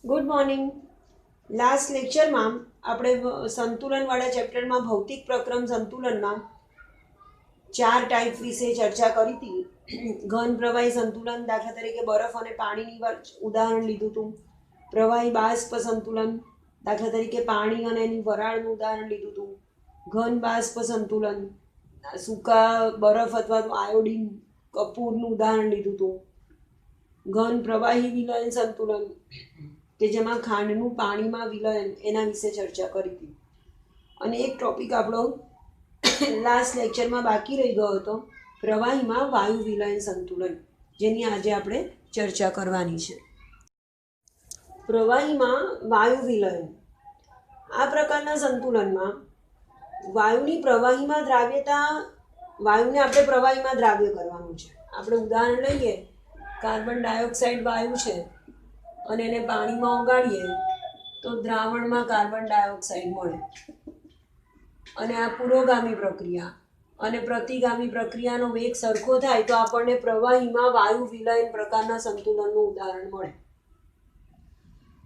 Good morning. Last લેક્ચરમાં આપણે સંતુલનવાળા ચેપ્ટરમાં ભૌતિક પ્રક્રમ સંતુલનમાં 4 ટાઈપ વિશે ચર્ચા કરી હતી. ઘન પ્રવાહી સંતુલન, દાખલા તરીકે બરફ અને પાણીની ઉદાહરણ લીધું હતું. પ્રવાહી બાષ્પ સંતુલન, દાખલા તરીકે પાણી અને એની વરાળનું ઉદાહરણ લીધું હતું. ઘન બાષ્પ સંતુલન, સૂકા બરફ અથવા તો આયોડિન કપૂરનું ઉદાહરણ લીધું હતું. ઘન પ્રવાહી વિલયન સંતુલન કે જેમાં ખાંડનું પાણીમાં વિલયન એના વિશે ચર્ચા કરી હતી. અને એક ટોપિક આપણો લાસ્ટ લેક્ચરમાં બાકી રહી ગયો હતો, પ્રવાહીમાં વાયુ વિલયન સંતુલન, જેની આજે આપણે ચર્ચા કરવાની છે. પ્રવાહીમાં વાયુ વિલયન, આ પ્રકારના સંતુલનમાં વાયુની પ્રવાહીમાં દ્રાવ્યતા, વાયુને આપણે પ્રવાહીમાં દ્રાવ્ય કરવાનું છે. આપણે ઉદાહરણ લઈએ, કાર્બન ડાયોક્સાઇડ વાયુ છે અને એને પાણીમાં ઓગાળીએ તો દ્રાવણમાં કાર્બન ડાયોક્સાઇડ મળે. અને આ પુરોગામી પ્રક્રિયા અને પ્રતિગામી પ્રક્રિયાનો વેગ સરખો થાય તો આપણને પ્રવાહીમાં વાયુ વિલયન પ્રકારના સંતુલનનું ઉદાહરણ મળે.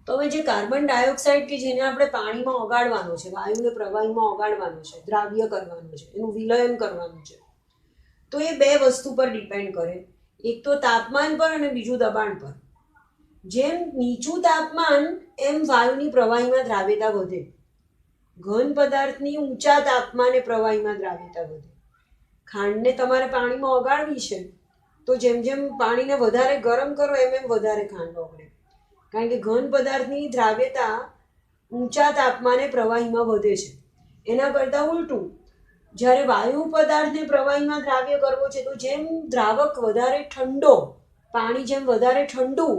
તો હવે જે કાર્બન ડાયોક્સાઇડ કે જેને આપણે પાણીમાં ઓગાળવાનો છે, વાયુને પ્રવાહીમાં ઓગાળવાનો છે, દ્રાવ્ય કરવાનું છે, એનું વિલયન કરવાનું છે, તો એ બે વસ્તુ પર ડિપેન્ડ કરે. એક તો તાપમાન પર અને બીજું દબાણ પર. જેમ નીચું તાપમાન એમ વાયુની પ્રવાહીમાં દ્રાવ્યતા વધે. ઘન પદાર્થની ઊંચા તાપમાને પ્રવાહીમાં દ્રાવ્યતા વધે. ખાંડને તમારે પાણીમાં ઓગાળવી છે તો જેમ જેમ પાણીને વધારે ગરમ કરો એમ એમ વધારે ખાંડ ઓગળે, કારણ કે ઘન પદાર્થની દ્રાવ્યતા ઊંચા તાપમાને પ્રવાહીમાં વધે છે. એના કરતાં ઉલટું, જ્યારે વાયુ પદાર્થને પ્રવાહીમાં દ્રાવ્ય કરવો છે તો જેમ દ્રાવક વધારે ઠંડો, પાણી જેમ વધારે ઠંડુ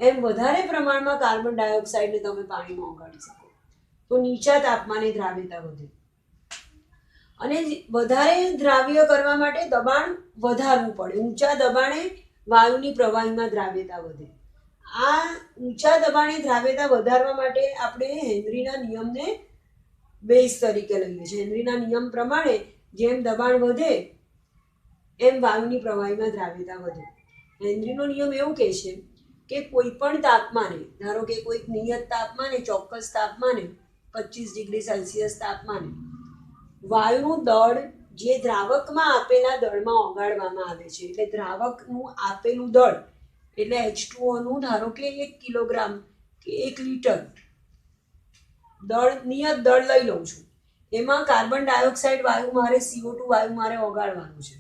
એમ વધારે પ્રમાણમાં કાર્બન ડાયોક્સાઇડને તમે પાણીમાં ઓગાળી શકો. તો નીચા તાપમાને દ્રાવ્યતા વધે. અને વધારે દ્રાવ્ય કરવા માટે દબાણ વધારવું પડે. ઊંચા દબાણે વાયુની પ્રવાહીમાં દ્રાવ્યતા વધે. આ ઊંચા દબાણે દ્રાવ્યતા વધારવા માટે આપણે હેનરીના નિયમને બેઝ તરીકે લઈએ છીએ. હેનરીના નિયમ પ્રમાણે જેમ દબાણ વધે એમ વાયુની પ્રવાહીમાં દ્રાવ્યતા વધે. હેનરીનો નિયમ એવું કહે છે કે કોઈ પણ તાપમાને, ધારો કે કોઈક નિયત તાપમાને, ચોક્કસ તાપમાને 25 ડિગ્રી સેલ્સિયસ તાપમાને વાયુનું દળ જે દ્રાવકમાં આપેલા દળમાં ઓગાળવામાં આવે છે, એટલે દ્રાવકનું આપેલું દળ એટલે H2O નું ધારો કે 1 કિલોગ્રામ કે 1 લીટર દળ, નિયત દળ લઈ લઉં છું. એમાં કાર્બન ડાયોક્સાઇડ વાયુ મારે, CO2 વાયુ મારે ઓગાળવાનું છે.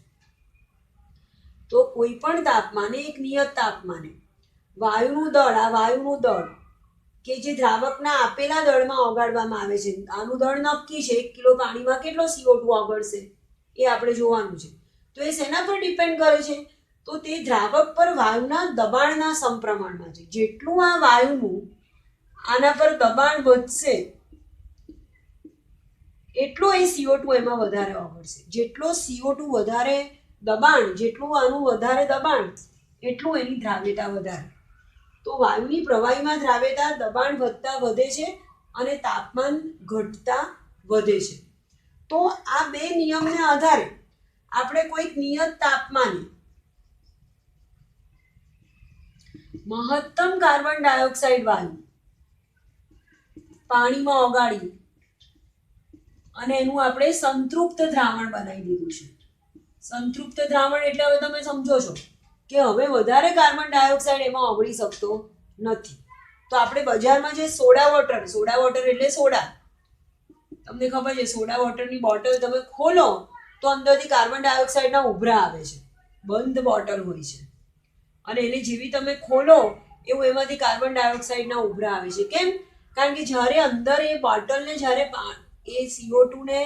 તો કોઈ પણ તાપમાને, એક નિયત તાપમાને વાયુનું દળ, આ વાયુનું દળ કે જે દ્રાવકના આપેલા દળમાં ઓગાળવામાં આવે છે, આનું દળ નક્કી છે. 1 કિલો પાણીમાં કેટલો CO2 ઓગળશે એ આપણે જોવાનું છે. તો એ શેના પર ડિપેન્ડ કરે છે? તો તે દ્રાવક પર વાયુના દબાણના સમપ્રમાણમાં છે. જેટલું આ વાયુનું આના પર દબાણ વધશે એટલો એ CO2 એમાં વધારે ઓગળશે. જેટલો CO2 વધારે દબાણ, જેટલું આનું વધારે દબાણ એટલું એની દ્રાવ્યતા વધારે. તો વાયુની પ્રવાહીમાં દ્રાવ્યતા દબાણ વધતા વધે છે અને તાપમાન ઘટતા વધે છે. તો આ બે નિયમને આધારે આપણે કોઈક નિયત તાપમાને મહત્તમ કાર્બન ડાયોક્સાઇડ વાયુ પાણીમાં ઓગાળી અને એનું આપણે સંતૃપ્ત દ્રાવણ બનાવી દીધું છે. સંતૃપ્ત દ્રાવણ એટલે હવે તમે સમજો છો કે હવે વધારે કાર્બન ડાયોક્સાઇડ એમાં ઓગળી શકતો નથી. તો આપણે બજારમાં જે સોડા વોટર એટલે સોડા, તમને ખબર છે, સોડા વોટરની બોટલ તમે ખોલો તો અંદરથી કાર્બન ડાયોક્સાઇડના ઉભરા આવે છે. બંધ બોટલ હોય છે અને એને જેવી તમે ખોલો એવું એમાંથી કાર્બન ડાયોક્સાઇડના ઉભરા આવે છે. કેમ? કારણ કે જ્યારે અંદર એ બોટલને, જ્યારે એ CO2 ને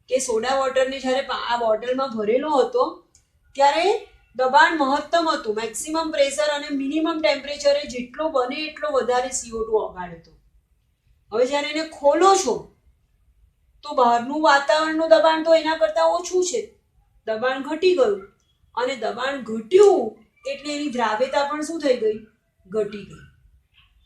કે સોડા વોટરને જ્યારે આ બોટલમાં ભરેલો હતો ત્યારે દબાણ મહત્તમ હતું, મેક્સિમમ પ્રેશર અને મિનિમમ ટેમ્પરેચરે જેટલો બને એટલો વધારે CO2 ઓગાળ્યો હતો. હવે જ્યારે એને ખોલો છો તો બહારનું વાતાવરણનું દબાણ તો એના કરતાં ઓછું છે, દબાણ ઘટી ગયું. અને દબાણ ઘટ્યું એટલે એની દ્રાવ્યતા પણ શું થઈ ગઈ? ઘટી ગઈ.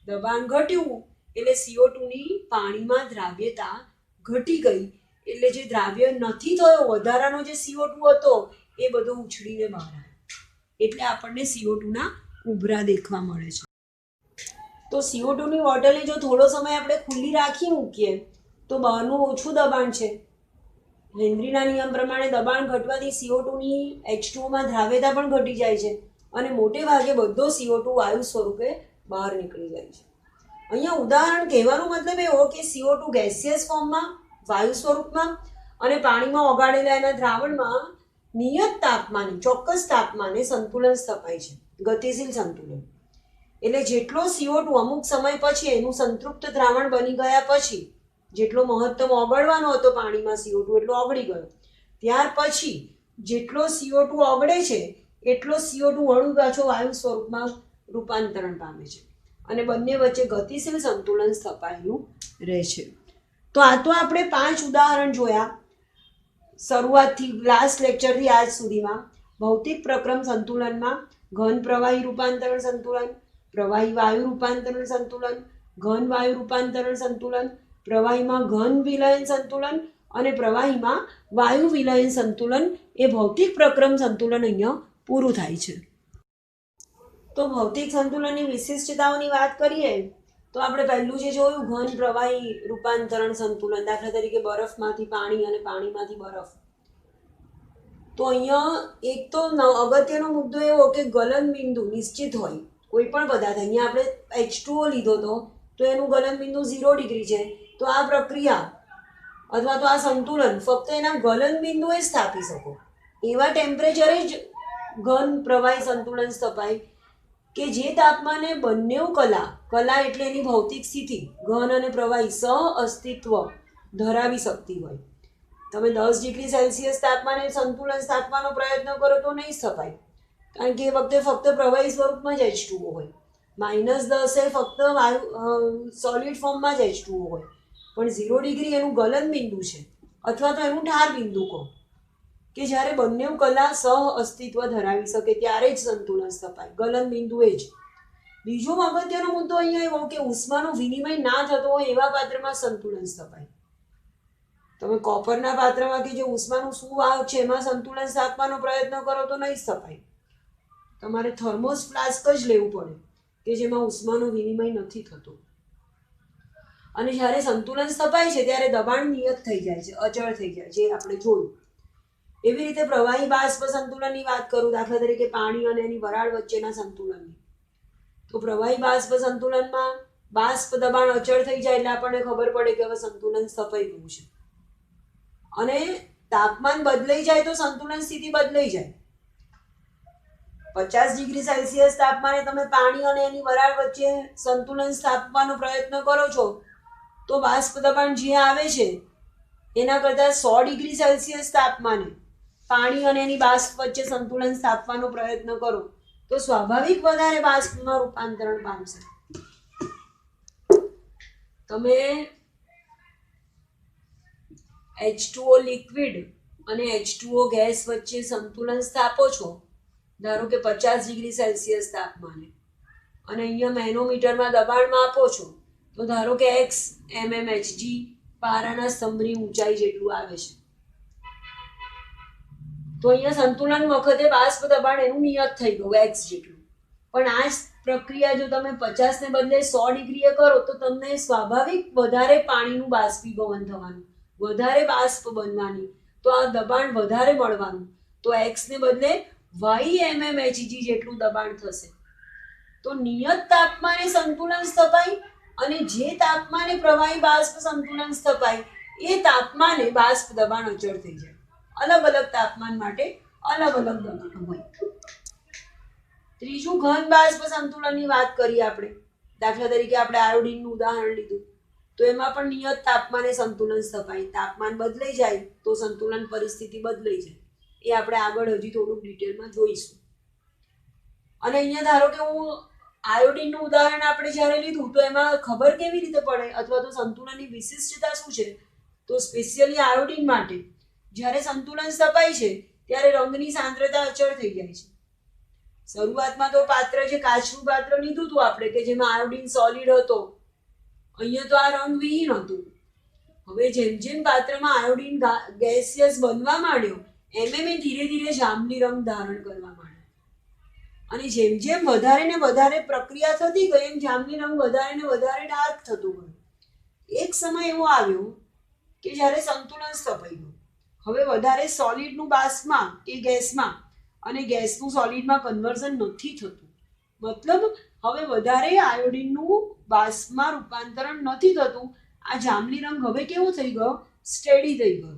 દબાણ ઘટ્યું એટલે CO2 ની પાણીમાં દ્રાવ્યતા ઘટી ગઈ. એટલે જે દ્રાવ્ય નથી થયો, વધારાનો જે CO2 હતો એ બધો ઉછળીને બહાર આવ્યો. એટલે આપણને CO2 ના ઉભરા દેખવા મળે છે. તો CO2 ની બોટલને જો થોડો સમય આપણે ખુલ્લી રાખી મૂકીએ તો બહારનું ઓછું દબાણ છે. હેનરીના નિયમ પ્રમાણે દબાણ ઘટવાથી CO2 ની H2O માં દ્રાવ્યતા પણ ઘટી જાય છે અને મોટે ભાગે બધો CO2 વાયુ સ્વરૂપે બહાર નીકળી જાય છે. અહીંયા ઉદાહરણ કહેવાનો મતલબ એવો કે CO2 ગેસિયસ ફોર્મમાં, વાયુ સ્વરૂપમાં અને પાણીમાં ઓગાળેલા એના દ્રાવણમાં નિયત તાપમાને, ચોક્કસ તાપમાને સંતુલન સ્થપાય છે, ગતિશીલ સંતુલન. એટલે જેટલો CO2 અમુક સમય પછી એનું સંતૃપ્ત દ્રાવણ બની ગયા પછી જેટલો મહત્તમ ઓગળવાનો હતો પાણીમાં CO2 એટલો ઓગળી ગયો. ત્યાર પછી જેટલો CO2 ઓગળે છે એટલો CO2 વળુ પાછો વાયુ સ્વરૂપમાં રૂપાંતરણ પામે છે અને બંને વચ્ચે ગતિશીલ સંતુલન સ્થપાયેલું રહે છે. તો આ તો આપણે 5 ઉદાહરણ જોયા શરૂઆતથી લાસ્ટ લેક્ચરથી આજ સુધીમાં. ભૌતિક પ્રક્રમ સંતુલનમાં ઘન પ્રવાહી રૂપાંતરણ સંતુલન, પ્રવાહી વાયુ રૂપાંતરણ સંતુલન, ઘન વાયુ રૂપાંતરણ સંતુલન, પ્રવાહીમાં ઘન વિલયન સંતુલન અને પ્રવાહીમાં વાયુ વિલયન સંતુલન એ ભૌતિક પ્રક્રમ સંતુલન અહીંયા પૂરું થાય છે. તો ભૌતિક સંતુલનની વિશિષ્ટતાઓની વાત કરીએ તો આપણે પહેલું જે જોયું ઘન પ્રવાહી રૂપાંતરણ સંતુલન, દાખલા તરીકે બરફમાંથી પાણી અને પાણીમાંથી બરફ. તો અહીંયા એક તો અગત્યનો મુદ્દો એવો કે ગલન બિંદુ નિશ્ચિત હોય કોઈ પણ પદાર્થ. અહીંયા આપણે H2O લીધો તો એનું ગલન બિંદુ 0 ડિગ્રી છે. તો આ પ્રક્રિયા અથવા તો આ સંતુલન ફક્ત એના ગલન બિંદુએ સ્થાપી શકો એવા ટેમ્પરેચરે જ ઘન પ્રવાહી સંતુલન સ્થપાય કે જે તાપમાને બંને કલા એટલે એની ભૌતિક સ્થિતિ ઘન અને પ્રવાહી સહ અસ્તિત્વ ધરાવી શકતી હોય. તમે 10 ડિગ્રી સેલ્સિયસ તાપમાને સંતુલન સ્થાપવાનો પ્રયત્ન કરો તો નહીં સ્થપાય, કારણ કે એ વખતે ફક્ત પ્રવાહી સ્વરૂપમાં જ H2O હોય. -10 ફક્ત સોલિડ ફોર્મમાં જ H2O હોય. પણ 0 ડિગ્રી એનું ગલન બિંદુ છે અથવા તો એનું ઠાર બિંદુ કહો કે જ્યારે બંને કલા સહ અસ્તિત્વ ધરાવી શકે ત્યારે જ સંતુલન સ્થપાય, ગલન બિંદુ એ જ. બીજો અગત્યનો મુદ્દો અહીંયા એવો કે ઉષ્માનો વિનિમય ના થતો હોય એવા પાત્રમાં સંતુલન સ્થપાય. તમે કોપરના પાત્રમાં કે જે ઉષ્માનું સુવાહક છે એમાં સંતુલન સ્થાપવાનો પ્રયત્ન કરો તો નહીં સ્થપાય. તમારે થર્મોસ ફ્લાસ્ક જ લેવું પડે કે જેમાં ઉષ્માનો વિનિમય નથી થતો. અને જ્યારે સંતુલન સ્થપાય છે ત્યારે દબાણ નિયત થઈ જાય છે, અચળ થઈ જાય, જે આપણે જોયું. એવી રીતે પ્રવાહી બાષ્પ સંતુલનની વાત કરું, દાખલા તરીકે પાણી અને એની વરાળ વચ્ચેના સંતુલનની. તો પ્રવાહી બાષ્પ સંતુલનમાં બાષ્પ દબાણ અચળ થઈ જાય એટલે આપણને ખબર પડે કે હવે સંતુલન સ્થપાઈ ગયું છે. અને તાપમાન બદલાઈ જાય તો સંતુલન સ્થિતિ બદલાઈ જાય. 50 ડિગ્રી સેલ્સિયસ તાપમાને તમે પાણી અને એની વરાળ વચ્ચે સંતુલન સ્થાપવાનો પ્રયત્ન કરો છો તો બાષ્પ દબાણ જે આવે છે એના કરતાં 100 ડિગ્રી સેલ્સિયસ તાપમાને પાણી અને એની બાષ્પ વચ્ચે સંતુલન સ્થાપવાનો પ્રયત્ન કરો તો સ્વાભાવિક વધારે બાષ્પમાં રૂપાંતરણ પામશે. તમે H2O લિક્વિડ અને H2O ગેસ વચ્ચે સંતુલન સ્થાપો છો, ધારો કે 50 ડિગ્રી સેલ્સિયસ તાપમાને, અને અહીંયા મેનોમીટરમાં દબાણ માપો છો તો ધારો કે x mmHg પારાના સ્તંભની ઊંચાઈ જેટલું આવે છે. તો અહીંયા સંતુલન વખતે બાષ્પ દબાણ એનું નિયત થઈ ગયું x જેટલું. પણ આ જ પ્રક્રિયા જો તમે 50 ને બદલે 100 ડિગ્રીએ કરો તો તમને સ્વાભાવિક વધારે પાણીનું બાષ્પીભવન થવાનું, વધારે બાષ્પ બનવાની, તો આ દબાણ વધારે મળવાનું. તો x ને બદલે y mmHg જેટલું દબાણ થશે. તો નિયત તાપમાને સંતુલન સ્થપાય અને જે તાપમાને પ્રવાહી બાષ્પ સંતુલન સ્થપાય એ તાપમાને બાષ્પ દબાણ અચળ થઈ જાય. અલગ અલગ તાપમાન માટે અલગ અલગ દબાણ હોય. ત્રીજું ઘન બાષ્પ સંતુલનની વાત કરીએ આપણે. દાખલા તરીકે આપણે આયોડિનનું ઉદાહરણ લીધું તો એમાં પણ નિયત તાપમાને સંતુલન સ્થપાય. તાપમાન બદલાઈ જાય તો સંતુલન પરિસ્થિતિ બદલાઈ જાય. એ આપણે આગળ હજી થોડુંક ડિટેલમાં જોઈશું. અને અહીંયા ધારો કે હું આયોડિનનું ઉદાહરણ આપણે જ્યારે લીધું તો એમાં ખબર કેવી રીતે પડે અથવા તો સંતુલનની વિશિષ્ટતા શું છે, તો સ્પેશિયલી આયોડિન માટે જ્યારે સંતુલન સ્થપાય છે ત્યારે રંગની સાંદ્રતા અચળ થઈ જાય છે. શરૂઆતમાં તો પાત્ર જે કાચનું પાત્ર લીધું હતું આપણે કે જેમાં આયોડિન સોલિડ હતો, અહીંયા તો આ રંગ વિહીન હતું. હવે જેમ જેમ પાત્રમાં આયોડિન ગેસિયસ બનવા માંડ્યો એમ એમ એ ધીરે ધીરે જાંબલી રંગ ધારણ કરવા માંડ્યો. અને જેમ જેમ વધારે ને વધારે પ્રક્રિયા થતી ગઈ એમ જાંબલી રંગ વધારે ને વધારે ડાર્ક થતું ગયું. એક સમય એવો આવ્યો કે જ્યારે સંતુલન સ્થપાઈ ગયું. હવે વધારે સોલિડનું બાષ્પમાં કે ગેસમાં અને ગેસનું સોલિડમાં કન્વર્ઝન નથી થતું. મતલબ હવે વધારે આયોડિનનું બાષ્પમાં રૂપાંતરણ નથી થતું. આ જાંબલી રંગ હવે કેવો થઈ ગયો? સ્ટેડી થઈ ગયો.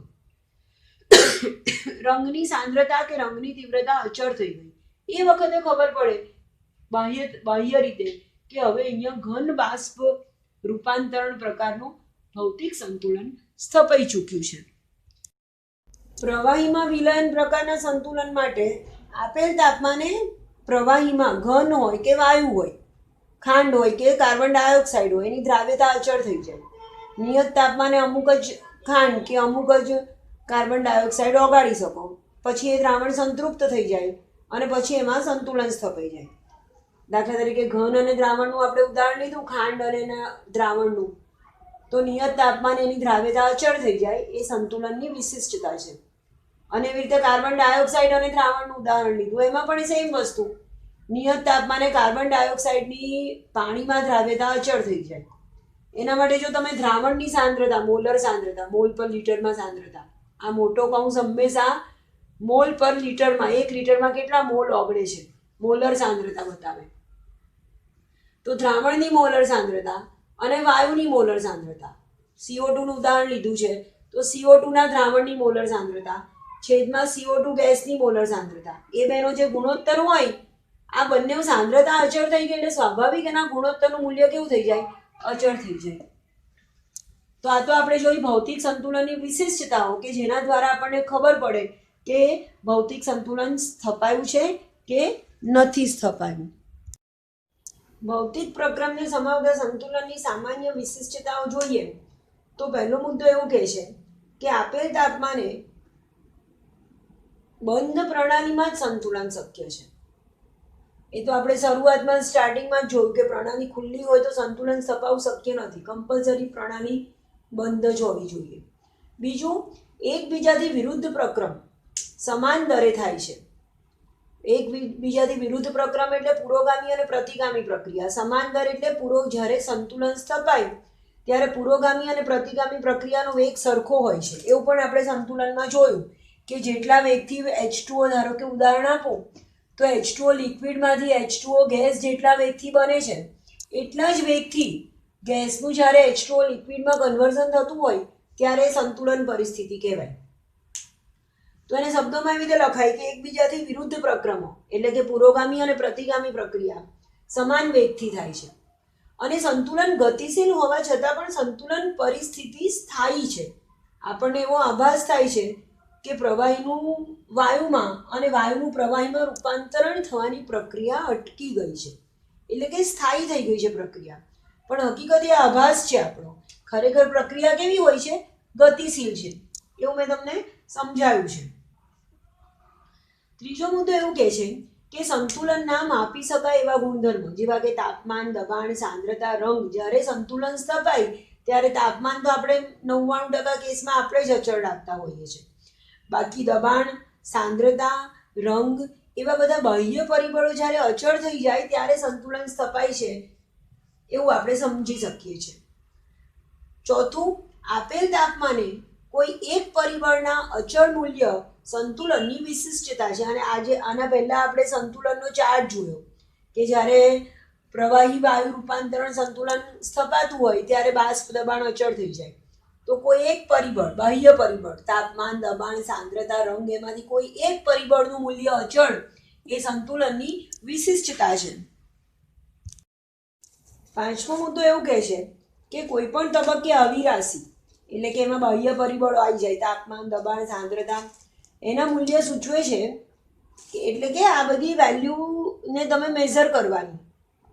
રંગની સાંદ્રતા કે રંગની તીવ્રતા અચળ થઈ ગઈ. એ વખતે ખબર પડે બાહ્ય રીતે કે હવે અહીંયા ઘન બાષ્પ રૂપાંતરણ પ્રકારનું ભૌતિક સંતુલન સ્થપાઈ ચૂક્યું છે. પ્રવાહીમાં વિલયન પ્રકારના સંતુલન માટે આપેલ તાપમાને પ્રવાહીમાં ઘન હોય કે વાયુ હોય, ખાંડ હોય કે કાર્બન ડાયોક્સાઇડ હોય, એની દ્રાવ્યતા અચળ થઈ જાય. નિયત તાપમાને અમુક જ ખાંડ કે અમુક જ કાર્બન ડાયોક્સાઇડ ઓગાળી શકો, પછી એ દ્રાવણ સંતૃપ્ત થઈ જાય અને પછી એમાં સંતુલન સ્થપાઈ જાય. દાખલા તરીકે ઘન અને દ્રાવણનું આપણે ઉદાહરણ લીધું, ખાંડ અને એના દ્રાવણનું, તો નિયત તાપમાને એની દ્રાવ્યતા અચળ થઈ જાય. એ સંતુલનની વિશિષ્ટતા છે. અને એવી રીતે કાર્બન ડાયોક્સાઇડ અને દ્રાવણનું ઉદાહરણ લીધું, એમાં પણ સેમ વસ્તુ. નિયત તાપમાને કાર્બન ડાયોક્સાઇડની પાણીમાં દ્રાવ્યતા અચળ થઈ જાય. એના માટે જો તમે દ્રાવણની સાંદ્રતા, મોલર સાંદ્રતા, મોલ પર લીટરમાં સાંદ્રતા, આ મોટો કૌંસ હંમેશા મોલ પર લીટરમાં, 1 લીટરમાં કેટલા મોલ ઓગળે છે, મોલર સાંદ્રતા બતાવે. તો દ્રાવણની મોલર સાંદ્રતા અને વાયુની મોલર સાંદ્રતા, CO2 નું ઉદાહરણ લીધું છે, તો CO2 ના દ્રાવણની મોલર સાંદ્રતા છેદમાં CO2 ગેસની મોલર સાંદ્રતા, એ બેનો જે ગુણોત્તર હોય, આ બંને સાંદ્રતા અચળ થઈ ગઈ એટલે સ્વાભાવિક એના ગુણોત્તરનું મૂલ્ય કેવું થઈ જાય? અચળ થઈ જાય. તો આ તો આપણે જોઈ ભૌતિક સંતુલનની વિશિષ્ટતાઓ કે જેના દ્વારા આપણને ખબર પડે કે ભૌતિક સંતુલન સ્થપાયું છે કે નથી સ્થપાયું. ભૌતિક પ્રક્રમને સમાવતા સંતુલનની સામાન્ય વિશિષ્ટતાઓ જોઈએ તો પહેલો મુદ્દો એવું કહે છે કે આપેલ તાપમાને બંધ પ્રણાલીમાં જ સંતુલન શક્ય છે. એ તો આપણે શરૂઆતમાં સ્ટાર્ટિંગમાં જ જોયું કે પ્રણાલી ખુલ્લી હોય તો સંતુલન સ્થપાવવું શક્ય નથી. કમ્પલસરી પ્રણાલી બંધ જ હોવી જોઈએ. બીજું, એકબીજાથી વિરુદ્ધ પ્રક્રમ સમાન દરે થાય છે. એકબીજાથી વિરુદ્ધ પ્રક્રમ એટલે પુરોગામી અને પ્રતિગામી પ્રક્રિયા. સમાન દર એટલે જ્યારે સંતુલન સ્થપાય ત્યારે પુરોગામી અને પ્રતિગામી પ્રક્રિયાનો વેગ સરખો હોય છે. એવું પણ આપણે સંતુલનમાં જોયું કે જેટલા વેગથી H2O, ધારો કે ઉદાહરણ આપું તો H2O લિક્વિડમાંથી H2O ગેસ જેટલા વેગથી બને છે એટલા જ વેગથી ગેસનું જ્યારે H2O લિક્વિડમાં કન્વર્ઝન થતું હોય ત્યારે સંતુલન પરિસ્થિતિ કહેવાય. તો એને શબ્દોમાં એવી રીતે લખાય કે એકબીજાથી વિરુદ્ધ પ્રક્રમો એટલે કે પુરોગામી અને પ્રતિગામી પ્રક્રિયા સમાન વેગથી થાય છે. અને સંતુલન ગતિશીલ હોવા છતાં પણ સંતુલન પરિસ્થિતિ સ્થાયી છે. આપણને એવો આભાસ થાય છે કે પ્રવાહીનું વાયુમાં અને વાયુનું પ્રવાહીમાં રૂપાંતરણ થવાની પ્રક્રિયા અટકી ગઈ છે, એટલે કે સ્થાયી થઈ ગઈ છે પ્રક્રિયા. પણ હકીકત એ આભાસ છે આપણો. ખરેખર પ્રક્રિયા કેવી હોય છે? ગતિશીલ છે. એવું મેં તમને સમજાવ્યું છે. ત્રીજો મુદ્દો એવું કહે છે કે સંતુલનના માપી શકાય એવા ગુણધર્મો જેવા કે તાપમાન, દબાણ, સાંદ્રતા, રંગ, જ્યારે સંતુલન સ્થપાય ત્યારે તાપમાન તો આપણે 99% કેસમાં આપણે જ અચળ રાખતા હોઈએ છીએ. બાકી દબાણ, સાંદ્રતા, રંગ એવા બધા બાહ્ય પરિબળો જ્યારે અચળ થઈ જાય ત્યારે સંતુલન સ્થપાય છે એવું આપણે સમજી શકીએ છીએ. ચોથું, આપેલ તાપમાને કોઈ એક પરિબળના અચળ મૂલ્ય સંતુલનની વિશિષ્ટતા છે. અને આજે આના પહેલાં આપણે સંતુલનનો ચાર્ટ જોયો કે જ્યારે પ્રવાહી વાયુ રૂપાંતરણ સંતુલન સ્થપાતું હોય ત્યારે બાષ્પ દબાણ અચળ થઈ જાય. તો કોઈ એક પરિબળ, બાહ્ય પરિબળ, તાપમાન, દબાણ, સાંદ્રતા, રંગ, એમાંથી કોઈ એક પરિબળનું મૂલ્ય અચળ એ સંતુલનની વિશિષ્ટતા છે. પાંચમો મુદ્દો એવું કહે છે કે કોઈ પણ તબક્કે અવિરાશી એટલે કે એમાં બાહ્ય પરિબળો આવી જાય, તાપમાન, દબાણ, સાંદ્રતા, એના મૂલ્ય સૂચવે છે એટલે કે આ બધી વેલ્યુને તમે મેઝર કરવાની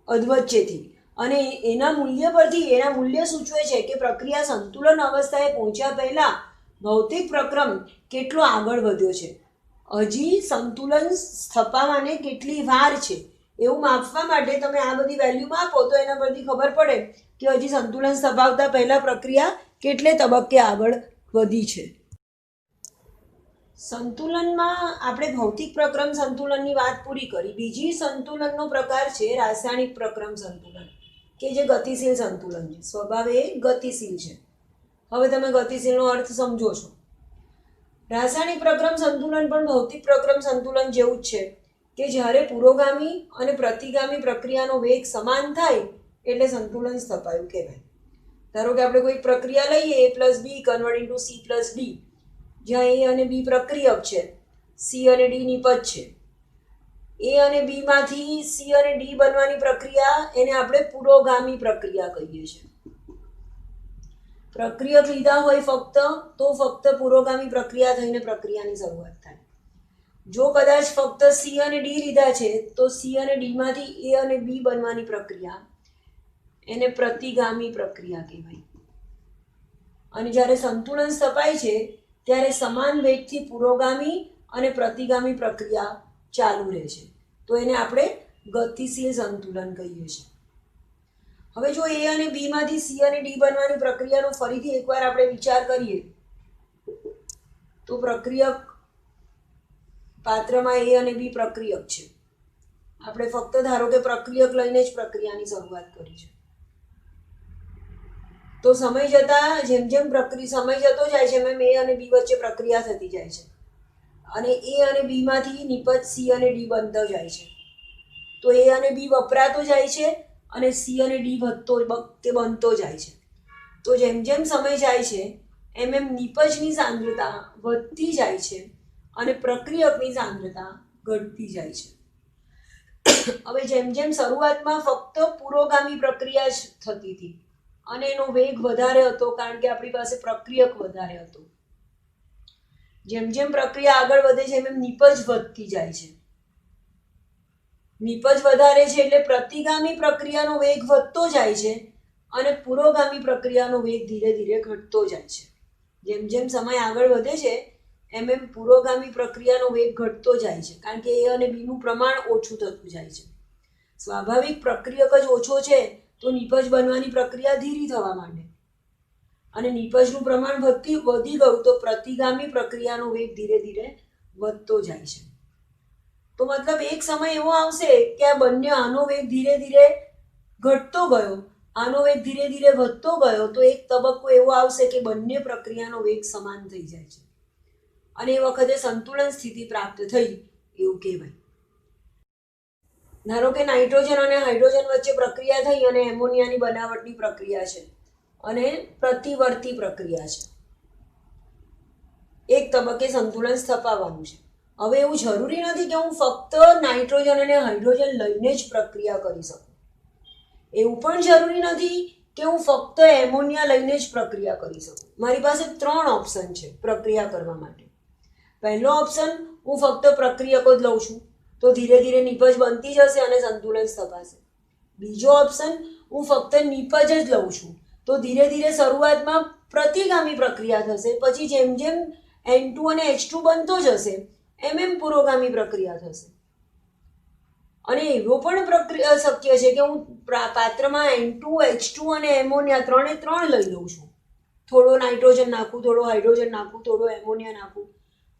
અધવચ્ચેથી અને એના મૂલ્ય પરથી એના મૂલ્ય સૂચવે છે કે પ્રક્રિયા સંતુલન અવસ્થાએ પહોંચ્યા પહેલાં ભૌતિક પ્રક્રમ કેટલો આગળ વધ્યો છે, હજી સંતુલન સ્થપાવાને કેટલી વાર છે. એવું માપવા માટે તમે આ બધી વેલ્યુ માપો તો એના પરથી ખબર પડે કે હજી સંતુલન સ્થપાવતા પહેલાં પ્રક્રિયા કેટલે તબક્કે આગળ વધી છે. સંતુલનમાં આપણે ભૌતિક પ્રક્રમ સંતુલનની વાત પૂરી કરી. બીજી સંતુલનનો પ્રકાર છે રાસાયણિક પ્રક્રમ સંતુલન, કે જે ગતિશીલ સંતુલન છે. સ્વભાવે એ ગતિશીલ છે. હવે તમે ગતિશીલનો અર્થ સમજો છો. રાસાયણિક પ્રક્રમ સંતુલન પણ ભૌતિક પ્રક્રમ સંતુલન જેવું જ છે, કે જ્યારે પુરોગામી અને પ્રતિગામી પ્રક્રિયાનો વેગ સમાન થાય એટલે સંતુલન સ્થપાયું કહેવાય. ધારો કે આપણે કોઈ પ્રક્રિયા લઈએ, A+B કન્વર્ટ ઇન્ટુ C+D, જ્યાં A અને B પ્રક્રિયક છે, C અને D નિપજ છે. A અને B માંથી C અને D બનવાની પ્રક્રિયા એને આપણે પુરોગામી પ્રક્રિયા કહીએ છીએ. પ્રક્રિયક લીધા હોય ફક્ત પુરોગામી પ્રક્રિયા થઈને પ્રક્રિયાની શરૂઆત થાય. જો કદાચ ફક્ત C અને D લીધા છે તો C અને D માંથી A અને B બનવાની પ્રક્રિયા એને પ્રતિગામી પ્રક્રિયા કહેવાય. અને જ્યારે સંતુલન સ્થપાય છે ત્યારે સમાન વેગથી પુરોગામી અને પ્રતિગામી પ્રક્રિયા ચાલુ રહે છે, તો એને આપણે ગતિશીલ સંતુલન કહીએ છીએ. હવે જો A અને B માંથી C અને D બનવાની પ્રક્રિયાનો ફરીથી એકવાર આપણે વિચાર કરીએ તો પ્રક્રિયક પાત્રમાં A અને B પ્રક્રિયક છે. આપણે ફક્ત ધારો કે પ્રક્રિયક લઈને જ પ્રક્રિયાની શરૂઆત કરી છે. તો સમય જતાં જેમ સમય જતો જાય છે એમ A અને B વચ્ચે પ્રક્રિયા થતી જાય છે અને A અને B માંથી નિપજ C અને D બનતો જાય છે. તો A અને B વપરાતો જાય છે અને C અને D બનતો જાય છે. તો જેમ સમય જાય છે એમ નિપજની સાંદ્રતા વધતી જાય છે અને પ્રક્રિયકની સાંદ્રતા ઘટતી જાય છે. હવે જેમ શરૂઆતમાં ફક્ત પુરોગામી પ્રક્રિયા જ થતી હતી અને એનો વેગ વધારે હતો કારણ કે આપણી પાસે પ્રક્રિયક વધારે હતો. જેમ પ્રક્રિયા આગળ વધે છે એમ નિપજ વધતી જાય છે. નિપજ વધારે છે એટલે પ્રતિગામી પ્રક્રિયાનો વેગ વધતો જાય છે અને પુરોગામી પ્રક્રિયાનો વેગ ધીરે ધીરે ઘટતો જાય છે. જેમ સમય આગળ વધે છે એમ પુરોગામી પ્રક્રિયાનો વેગ ઘટતો જાય છે કારણ કે A અને B નું પ્રમાણ ઓછું થતું જાય છે. સ્વાભાવિક પ્રક્રિયક જ ઓછો છે તો નિપજ બનવાની પ્રક્રિયા ધીરી થવા માંડે અને નિપજનું પ્રમાણ વધી ગયું તો પ્રતિગામી પ્રક્રિયાનો વેગ ધીરે ધીરે વધતો જાય છે. તો મતલબ એક સમય એવો આવશે કે આ બંને આનો વેગ ધીરે ધીરે ઘટતો ગયો, આનો વેગ ધીરે ધીરે વધતો ગયો, તો એક તબક્કો એવો આવશે કે બંને પ્રક્રિયાનો વેગ સમાન થઈ જાય છે અને એ વખતે સંતુલન સ્થિતિ પ્રાપ્ત થઈ એવું કહેવાય. ધારો કે નાઇટ્રોજન અને હાઇડ્રોજન વચ્ચે પ્રક્રિયા થઈ અને એમોનિયાની બનાવટની પ્રક્રિયા છે અને પ્રતિવર્તી પ્રક્રિયા છે. એક તબક્કે સંતુલન સ્થપાવવાનું છે. હવે એવું જરૂરી નથી કે હું ફક્ત નાઇટ્રોજન અને હાઇડ્રોજન લઈને જ પ્રક્રિયા કરી શકું. એવું પણ જરૂરી નથી કે હું ફક્ત એમોનિયા લઈને જ પ્રક્રિયા કરી શકું. મારી પાસે 3 ઓપ્શન છે પ્રક્રિયા કરવા માટે. પહેલો ઓપ્શન, હું ફક્ત પ્રક્રિયકો જ લઉં છું તો ધીરે ધીરે નિપજ બનતી જશે અને સંતુલન સ્થપાશે. બીજો ઓપ્શન, હું ફક્ત નિપજ જ લઉં છું તો ધીરે ધીરે શરૂઆતમાં પ્રતિગામી પ્રક્રિયા થશે, પછી જેમ N2 અને H2 બનતો જશે એમ પુરોગામી પ્રક્રિયા થશે. અને એવો પણ પ્રક્રિયા શક્ય છે કે હું પાત્રમાં N2, H2 અને એમોનિયા 3 લઈ લઉં છું. થોડો નાઇટ્રોજન નાખું, થોડો હાઇડ્રોજન નાખું, થોડો એમોનિયા નાખું,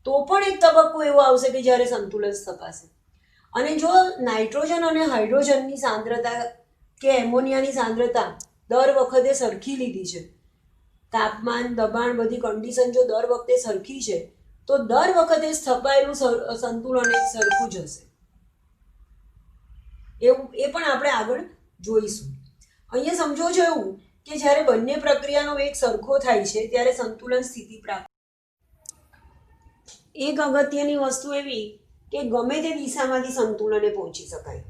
તો પણ એક તબક્કો એવો આવશે કે જ્યારે સંતુલન સ્થપાશે. અને જો નાઇટ્રોજન અને હાઇડ્રોજનની સાંદ્રતા કે એમોનિયાની સાંદ્રતા દર વખતે સરખી લીધી છે, તાપમાન, દબાણ, બધી કન્ડિશન જો દર વખતે સરખી છે તો દર વખતે સ્થપાયેલું સંતુલન એક સરખું જ હશે. એ પણ આપણે આગળ જોઈશું. અહીંયા સમજો છો એવું કે જ્યારે બંને પ્રક્રિયાનો વેગ સરખો થાય છે ત્યારે સંતુલન સ્થિતિ પ્રાપ્ત. એક અગત્યની વસ્તુ એવી કે ગમે તે દિશામાંથી સંતુલને પહોંચી શકાય.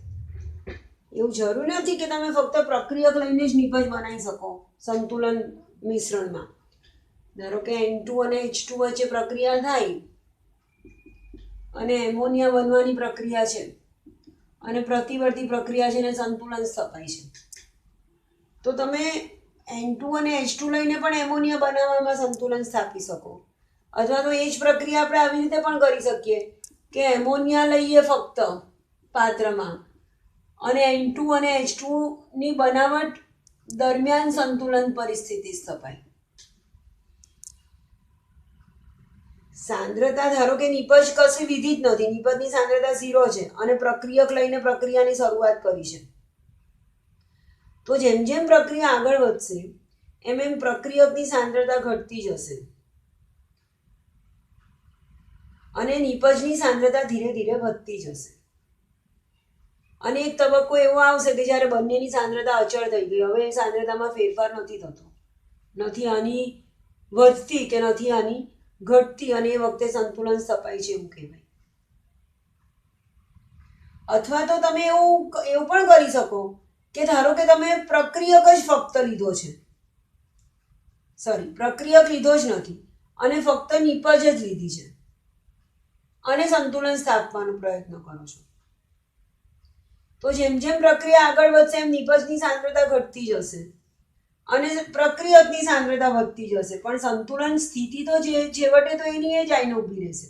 એવું જરૂર નથી કે તમે ફક્ત પ્રક્રિયક લઈને જ નિપજ બનાવી શકો સંતુલન મિશ્રણમાં. ધારો કે N2 અને H2 વચ્ચે પ્રક્રિયા થાય અને એમોનિયા બનવાની પ્રક્રિયા છે અને પ્રતિવર્તી પ્રક્રિયા છે અને સંતુલન સ્થપાય છે, તો તમે N2 અને H2 લઈને પણ એમોનિયા બનાવવામાં સંતુલન સ્થાપી શકો. અથવા તો એ જ પ્રક્રિયા આપણે આવી રીતે પણ કરી શકીએ કે એમોનિયા લઈએ ફક્ત પાત્રમાં અને N2 અને H2 ની બનાવટ દરમિયાન સંતુલન પરિસ્થિતિ સ્થપાય. સાંદ્રતા ધારો કે નિપજ કશી લીધી જ નથી, નિપજની સાંદ્રતા 0 છે અને પ્રક્રિયક લઈને પ્રક્રિયાની શરૂઆત કરી છે. તો જેમ જેમ પ્રક્રિયા આગળ વધશે એમ એમ પ્રક્રિયકની સાંદ્રતા ઘટતી જશે અને નિપજની સાંદ્રતા ધીરે ધીરે વધતી જશે. અને એક તબક્કો એવો આવશે કે જ્યારે બંનેની સાંદ્રતા અચળ થઈ ગઈ, હવે એ સાંદ્રતામાં ફેરફાર નથી થતો, નથી આની વધતી કે નથી આની ઘટતી, અને એ વખતે સંતુલન સ્થપાય છે એવું કહેવાય. અથવા તો તમે એવું પણ કરી શકો કે ધારો કે તમે પ્રક્રિયક જ ફક્ત લીધો છે, પ્રક્રિયક લીધો જ નથી અને ફક્ત નિપજ જ લીધી છે અને સંતુલન સ્થાપવાનો પ્રયત્ન કરો છો. તો જેમ જેમ પ્રક્રિયા આગળ વધશે એમ નિપજની સાંદ્રતા ઘટતી જશે અને પ્રક્રિયકની સાંદ્રતા વધતી જશે, પણ સંતુલન સ્થિતિ તો છેવટે તો એની એ જ આઈને ઊભી રહેશે.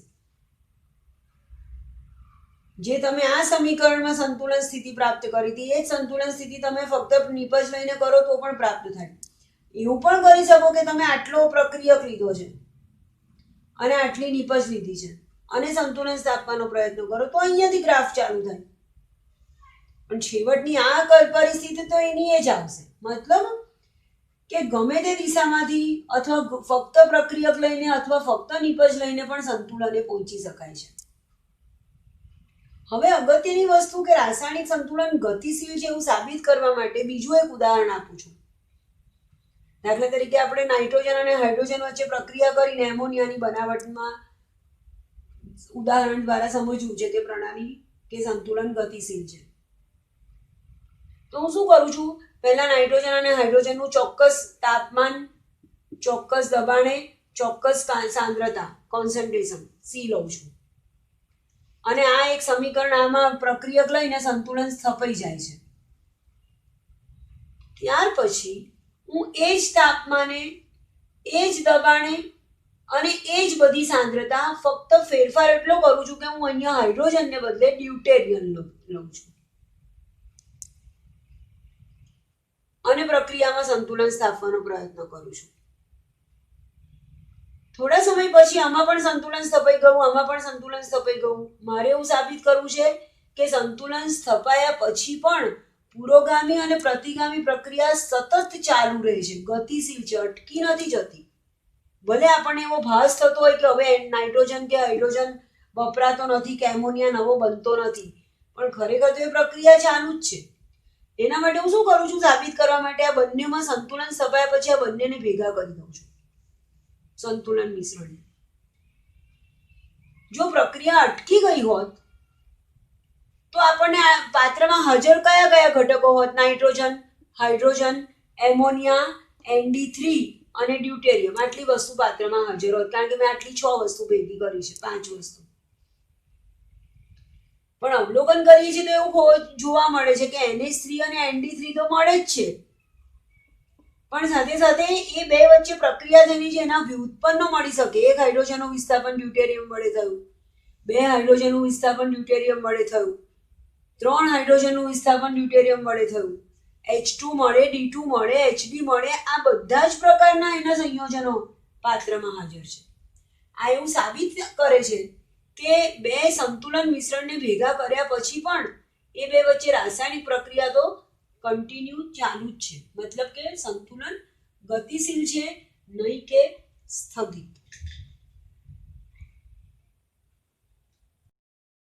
જે તમે આ સમીકરણમાં સંતુલન સ્થિતિ પ્રાપ્ત કરી હતી એ જ સંતુલન સ્થિતિ તમે ફક્ત નિપજ લઈને કરો તો પણ પ્રાપ્ત થાય. એવું પણ કરી શકો કે તમે આટલો પ્રક્રિયક લીધો છે અને આટલી નિપજ લીધી છે અને સંતુલન સ્થાપવાનો પ્રયત્ન કરો તો અહીંયાથી ગ્રાફ ચાલુ થાય, પણ છેવટની આ પરિસ્થિતિ તો એની એ જ આવશે. મતલબ કે ગમે તે દિશામાંથી અથવા ફક્ત પ્રક્રિયક લઈને અથવા ફક્ત નિપજ લઈને પણ સંતુલને પહોંચી શકાય છે. હવે અગત્યની વસ્તુ કે રાસાયણિક સંતુલન ગતિશીલ છે એવું સાબિત કરવા માટે બીજું એક ઉદાહરણ આપું છું. દાખલા તરીકે આપણે નાઇટ્રોજન અને હાઇડ્રોજન વચ્ચે પ્રક્રિયા કરીને એમોનિયાની બનાવટમાં ઉદાહરણ દ્વારા સમજવું છે કે પ્રણાલી કે સંતુલન ગતિશીલ છે. તો હું શું કરું છું, પહેલા નાઇટ્રોજન અને હાઇડ્રોજનનું ચોક્કસ તાપમાન, ચોક્કસ દબાણે, ચોક્કસ સાંદ્રતા કોન્સન્ટ્રેશન સી લઉં છું અને આ એક સમીકરણ આમાં પ્રક્રિયક લઈને સંતુલન સ્થપાઈ જાય છે. ત્યાર પછી હું એ જ તાપમાને, એ જ દબાણે અને એ જ બધી સાંદ્રતા, ફક્ત ફેરફાર એટલો કરું છું કે હું અહીંયા હાઇડ્રોજનને બદલે ડ્યુટેરિયમ લઉં છું અને પ્રક્રિયામાં સંતુલન સ્થાપવાનો પ્રયત્ન કરું છું. થોડા સમય પછી આમાં પણ સંતુલન સ્થપાઈ ગયું, આમાં પણ સંતુલન સ્થપાઈ ગયું. મારે એવું સાબિત કરવું છે કે સંતુલન સ્થપાયા પછી પણ પુરોગામી અને પ્રતિગામી પ્રક્રિયા સતત ચાલુ રહે છે, ગતિશીલ છે, અટકી નથી જતી. ભલે આપણને એવો ભાસ થતો હોય કે હવે નાઇટ્રોજન કે હાઇડ્રોજન વપરાતો નથી કે એમોનિયા નવો બનતો નથી, પણ ખરેખર તો એ પ્રક્રિયા ચાલુ જ છે. એના માટે હું શું કરું છું, સાબિત કરવા માટે આ બંનેમાં સંતુલન સ્થપાયા પછી આ બંનેને ભેગા કરી દઉં છું સંતુલન મિશ્રણ. જો પ્રક્રિયા અટકી ગઈ હોત તો આપણને આ પાત્રમાં હાજર કયા કયા ઘટકો હોત, નાઇટ્રોજન, હાઇડ્રોજન, એમોનિયા, ND3 અને ડ્યુટેરિયમ, આટલી વસ્તુ પાત્રમાં હાજર હોત, કારણ કે મેં આટલી 6 વસ્તુ ભેગી કરી છે, 5 વસ્તુ. પણ અવલોકન કરીએ છીએ તો એવું જોવા મળે છે કે NH3 અને ND3 તો મળે જ છે, પણ સાથે સાથે એ બે વચ્ચે પ્રક્રિયા થઈને જે એના વ્યુત્પન્નો મળી શકે, એક હાઇડ્રોજનનું વિસ્થાપન ડ્યુટેરિયમ વડે થયું, 2 હાઇડ્રોજનનું વિસ્થાપન ડ્યુટેરિયમ વડે થયું, 3 હાઇડ્રોજનનું વિસ્થાપન ડ્યુટેરિયમ વડે થયું, H2 મળે, D2 મળે, HD મળે, આ બધા જ પ્રકારના એના સંયોજનો પાત્રમાં હાજર છે. આ એવું સાબિત કરે છે કે બે સંતુલન મિશ્રણને ભેગા કર્યા પછી પણ એ બે વચ્ચે રાસાયણિક પ્રક્રિયા તો કન્ટિન્યુ ચાલુ જ છે. મતલબ કે સંતુલન ગતિશીલ છે, નહીં કે સ્થગિત.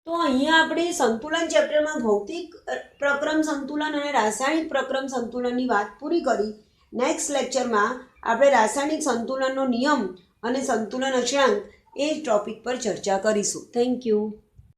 તો અહીંયા આપણે સંતુલન ચેપ્ટરમાં ભૌતિક પ્રક્રમ સંતુલન અને રાસાયણિક પ્રક્રમ સંતુલનની વાત પૂરી કરી. નેક્સ્ટ લેક્ચરમાં આપણે રાસાયણિક સંતુલનનો નિયમ અને સંતુલન અચળાંક એ ટોપિક પર ચર્ચા કરીશું. Thank you.